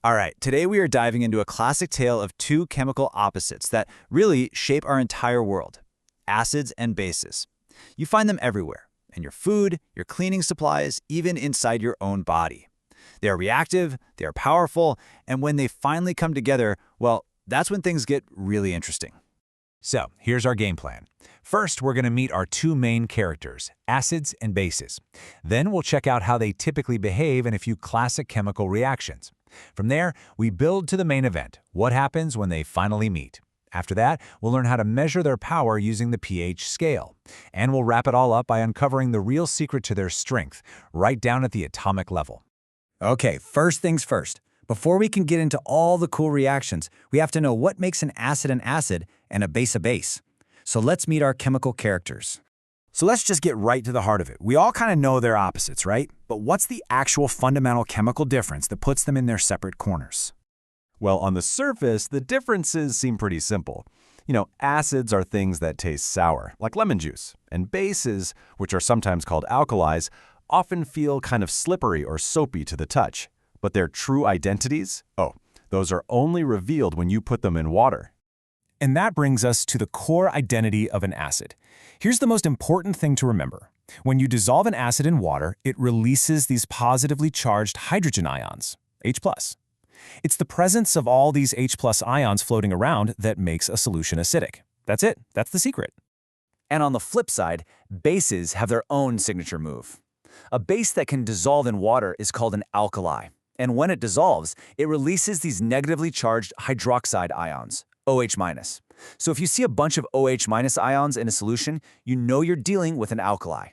All right, today we are diving into a classic tale of two chemical opposites that really shape our entire world: acids and bases. You find them everywhere, in your food, your cleaning supplies, even inside your own body. They are reactive, they are powerful, and when they finally come together, well, that's when things get really interesting. So, here's our game plan. First, we're going to meet our two main characters, acids and bases. Then we'll check out how they typically behave in a few classic chemical reactions. From there, we build to the main event, what happens when they finally meet. After that, we'll learn how to measure their power using the pH scale. And we'll wrap it all up by uncovering the real secret to their strength, right down at the atomic level. Okay, first things first. Before we can get into all the cool reactions, we have to know what makes an acid and a base a base. So let's meet our chemical characters. So let's just get right to the heart of it. We all kind of know their opposites, right? But what's the actual fundamental chemical difference that puts them in their separate corners? Well, on the surface, the differences seem pretty simple. Acids are things that taste sour, like lemon juice, and bases, which are sometimes called alkalis, often feel kind of slippery or soapy to the touch. But their true identities? Oh, those are only revealed when you put them in water. And that brings us to the core identity of an acid. Here's the most important thing to remember. When you dissolve an acid in water, it releases these positively charged hydrogen ions, H+. It's the presence of all these H+ ions floating around that makes a solution acidic. That's it. That's the secret. And on the flip side, bases have their own signature move. A base that can dissolve in water is called an alkali. And when it dissolves, it releases these negatively charged hydroxide ions, OH-. So if you see a bunch of OH- ions in a solution, you know you're dealing with an alkali.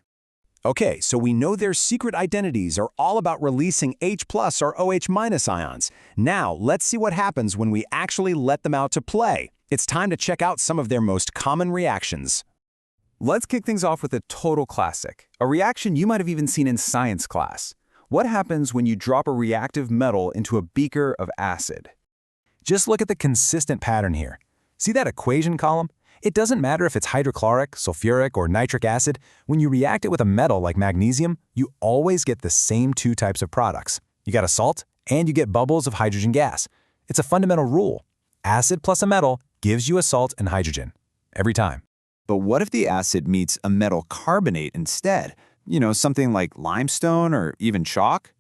Okay, so we know their secret identities are all about releasing H+ or OH- ions. Now, let's see what happens when we actually let them out to play. It's time to check out some of their most common reactions. Let's kick things off with a total classic, a reaction you might have even seen in science class. What happens when you drop a reactive metal into a beaker of acid? Just look at the consistent pattern here. See that equation column? It doesn't matter if it's hydrochloric, sulfuric, or nitric acid. When you react it with a metal like magnesium, you always get the same two types of products. You got a salt, and you get bubbles of hydrogen gas. It's a fundamental rule. Acid plus a metal gives you a salt and hydrogen. Every time. But what if the acid meets a metal carbonate instead? Something like limestone or even chalk?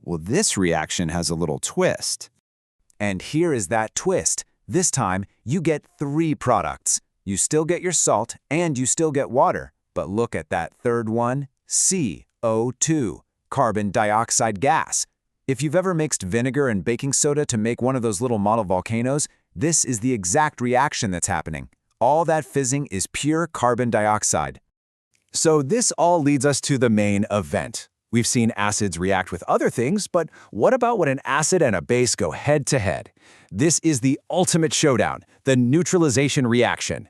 Well, this reaction has a little twist. And here is that twist. This time, you get three products. You still get your salt and you still get water. But look at that third one, CO2, carbon dioxide gas. If you've ever mixed vinegar and baking soda to make one of those little model volcanoes, this is the exact reaction that's happening. All that fizzing is pure carbon dioxide. So this all leads us to the main event. We've seen acids react with other things, but what about when an acid and a base go head-to-head? This is the ultimate showdown, the neutralization reaction.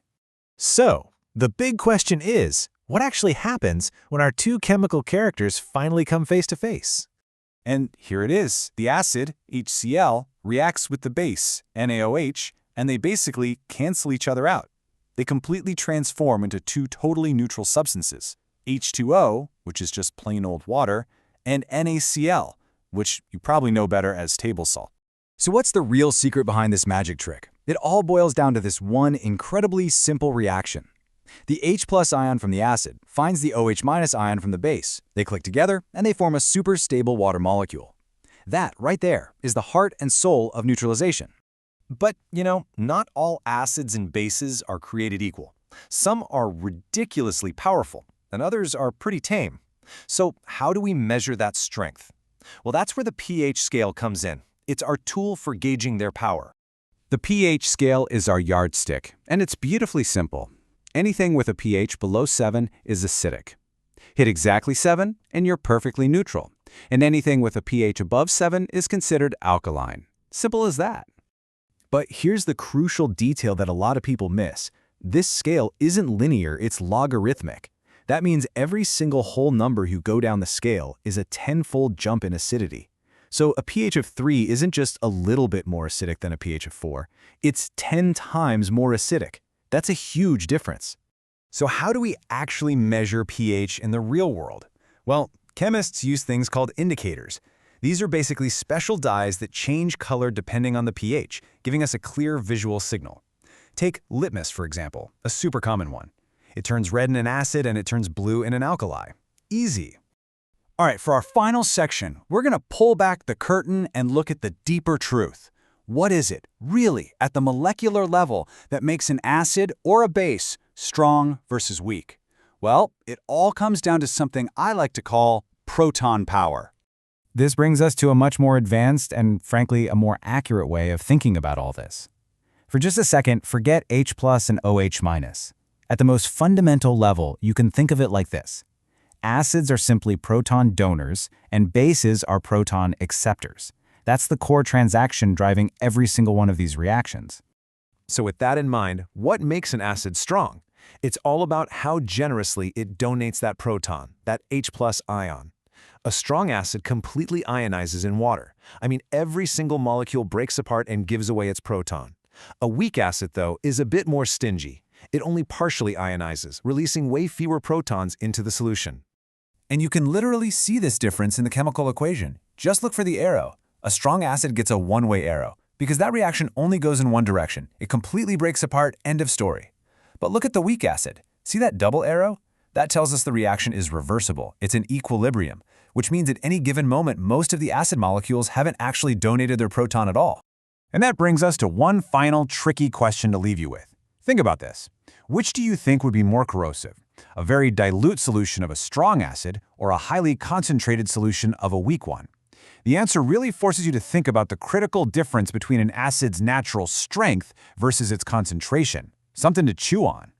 So, the big question is, what actually happens when our two chemical characters finally come face to face? And here it is. The acid, HCl, reacts with the base, NaOH, and they basically cancel each other out. They completely transform into two totally neutral substances, H2O, which is just plain old water, and NaCl, which you probably know better as table salt. So what's the real secret behind this magic trick? It all boils down to this one incredibly simple reaction. The H+ ion from the acid finds the OH- ion from the base. They click together and they form a super stable water molecule. That right there is the heart and soul of neutralization. But, not all acids and bases are created equal. Some are ridiculously powerful, and others are pretty tame. So how do we measure that strength? Well, that's where the pH scale comes in. It's our tool for gauging their power. The pH scale is our yardstick, and it's beautifully simple. Anything with a pH below 7 is acidic. Hit exactly 7, and you're perfectly neutral. And anything with a pH above 7 is considered alkaline. Simple as that. But here's the crucial detail that a lot of people miss. This scale isn't linear, it's logarithmic. That means every single whole number you go down the scale is a 10-fold jump in acidity. So a pH of 3 isn't just a little bit more acidic than a pH of 4. It's 10 times more acidic. That's a huge difference. So how do we actually measure pH in the real world? Well, chemists use things called indicators. These are basically special dyes that change color depending on the pH, giving us a clear visual signal. Take litmus, for example, a super common one. It turns red in an acid and it turns blue in an alkali. Easy. All right, for our final section, we're going to pull back the curtain and look at the deeper truth. What is it, really, at the molecular level that makes an acid or a base strong versus weak? Well, it all comes down to something I like to call proton power. This brings us to a much more advanced and, frankly, a more accurate way of thinking about all this. For just a second, forget H+ and OH-. At the most fundamental level, you can think of it like this. Acids are simply proton donors, and bases are proton acceptors. That's the core transaction driving every single one of these reactions. So with that in mind, what makes an acid strong? It's all about how generously it donates that proton, that H+ ion. A strong acid completely ionizes in water. I mean, every single molecule breaks apart and gives away its proton. A weak acid, though, is a bit more stingy. It only partially ionizes, releasing way fewer protons into the solution. And you can literally see this difference in the chemical equation. Just look for the arrow. A strong acid gets a one-way arrow, because that reaction only goes in one direction. It completely breaks apart, end of story. But look at the weak acid. See that double arrow? That tells us the reaction is reversible. It's in equilibrium, which means at any given moment, most of the acid molecules haven't actually donated their proton at all. And that brings us to one final tricky question to leave you with. Think about this. Which do you think would be more corrosive? A very dilute solution of a strong acid or a highly concentrated solution of a weak one? The answer really forces you to think about the critical difference between an acid's natural strength versus its concentration. Something to chew on.